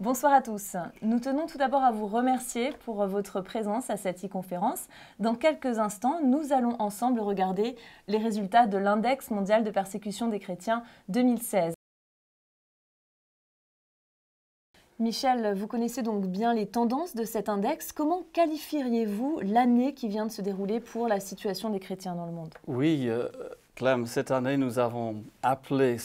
Bonsoir à tous. Nous tenons tout d'abord à vous remercier pour votre présence à cette e-conférence. Dans quelques instants, nous allons ensemble regarder les résultats de l'Index mondial de persécution des chrétiens 2016. Michel, vous connaissez donc bien les tendances de cet index. Comment qualifieriez-vous l'année qui vient de se dérouler pour la situation des chrétiens dans le monde? Oui, Clem, cette année, nous avons appelé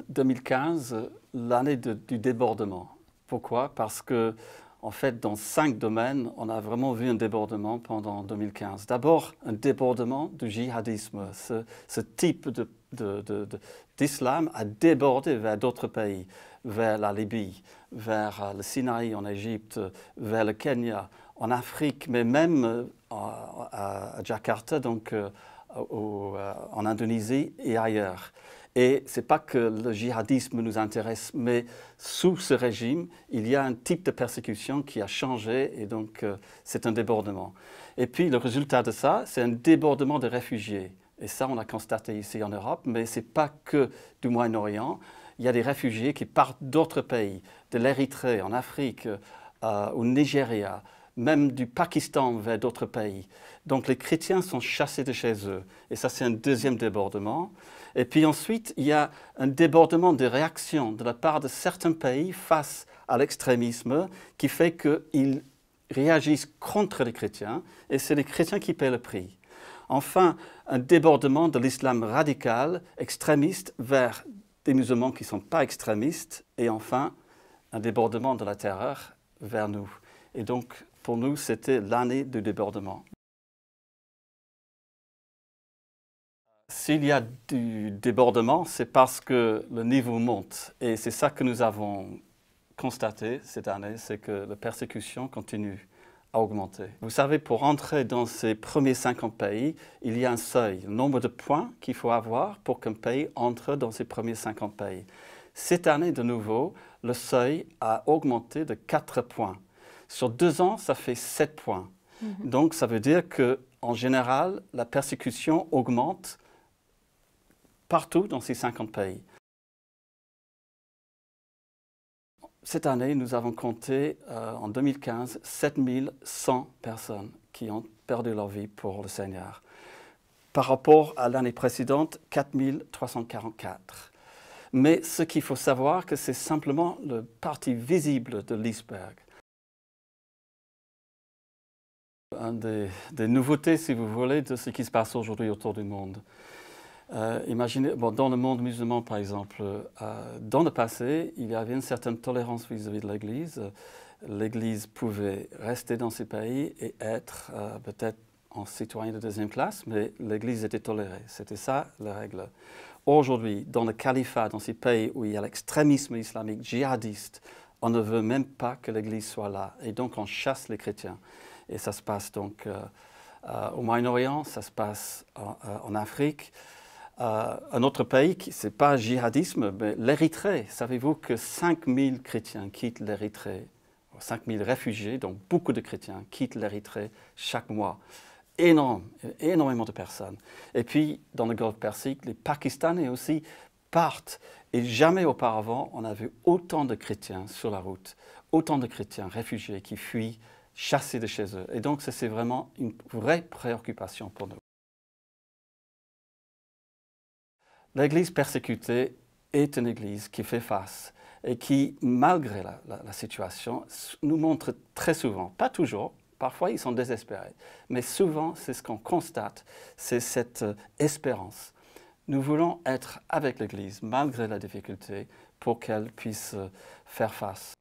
2015 l'année du débordement. Pourquoi? Parce que, en fait, dans 5 domaines, on a vraiment vu un débordement pendant 2015. D'abord, un débordement du djihadisme. Ce type d'islam a débordé vers d'autres pays, vers la Libye, vers le Sinaï en Égypte, vers le Kenya, en Afrique, mais même à Jakarta, donc en Indonésie et ailleurs. Et ce n'est pas que le djihadisme nous intéresse, mais sous ce régime, il y a un type de persécution qui a changé et donc c'est un débordement. Et puis le résultat de ça, c'est un débordement de réfugiés. Et ça, on l'a constaté ici en Europe, mais ce n'est pas que du Moyen-Orient. Il y a des réfugiés qui partent d'autres pays, de l'Érythrée en Afrique, au Nigeria, même du Pakistan vers d'autres pays. Donc les chrétiens sont chassés de chez eux. Et ça, c'est un deuxième débordement. Et puis ensuite, il y a un débordement de réactions de la part de certains pays face à l'extrémisme qui fait qu'ils réagissent contre les chrétiens et c'est les chrétiens qui paient le prix. Enfin, un débordement de l'islam radical, extrémiste, vers des musulmans qui ne sont pas extrémistes. Et enfin, un débordement de la terreur vers nous. Et donc, pour nous, c'était l'année du débordement. S'il y a du débordement, c'est parce que le niveau monte. Et c'est ça que nous avons constaté cette année, c'est que la persécution continue à augmenter. Vous savez, pour entrer dans ces premiers 50 pays, il y a un seuil, le nombre de points qu'il faut avoir pour qu'un pays entre dans ces premiers 50 pays. Cette année, de nouveau, le seuil a augmenté de 4 points. Sur 2 ans, ça fait 7 points. Donc, ça veut dire qu'en général, la persécution augmente partout dans ces 50 pays. Cette année, nous avons compté en 2015 7100 personnes qui ont perdu leur vie pour le Seigneur. Par rapport à l'année précédente, 4344. Mais ce qu'il faut savoir, que c'est simplement la partie visible de l'iceberg. Une des nouveautés, si vous voulez, de ce qui se passe aujourd'hui autour du monde. Imaginez, dans le monde musulman, par exemple, dans le passé, il y avait une certaine tolérance vis-à-vis de l'Église. L'Église pouvait rester dans ces pays et être peut-être en citoyen de deuxième classe, mais l'Église était tolérée. C'était ça la règle. Aujourd'hui, dans le califat, dans ces pays où il y a l'extrémisme islamique djihadiste, on ne veut même pas que l'Église soit là. Et donc, on chasse les chrétiens. Et ça se passe donc au Moyen-Orient, ça se passe en Afrique. Un autre pays, ce n'est pas djihadisme, mais l'Érythrée. Savez-vous que 5000 chrétiens quittent l'Érythrée, 5000 réfugiés, donc beaucoup de chrétiens quittent l'Érythrée chaque mois. Énormément de personnes. Et puis, dans le Golfe Persique, les Pakistanais aussi partent. Et jamais auparavant, on a vu autant de chrétiens sur la route, autant de chrétiens réfugiés qui fuient, chassés de chez eux. Et donc, c'est vraiment une vraie préoccupation pour nous. L'Église persécutée est une Église qui fait face et qui, malgré la situation, nous montre très souvent, pas toujours, parfois ils sont désespérés, mais souvent c'est ce qu'on constate, c'est cette espérance. Nous voulons être avec l'Église malgré la difficulté pour qu'elle puisse faire face.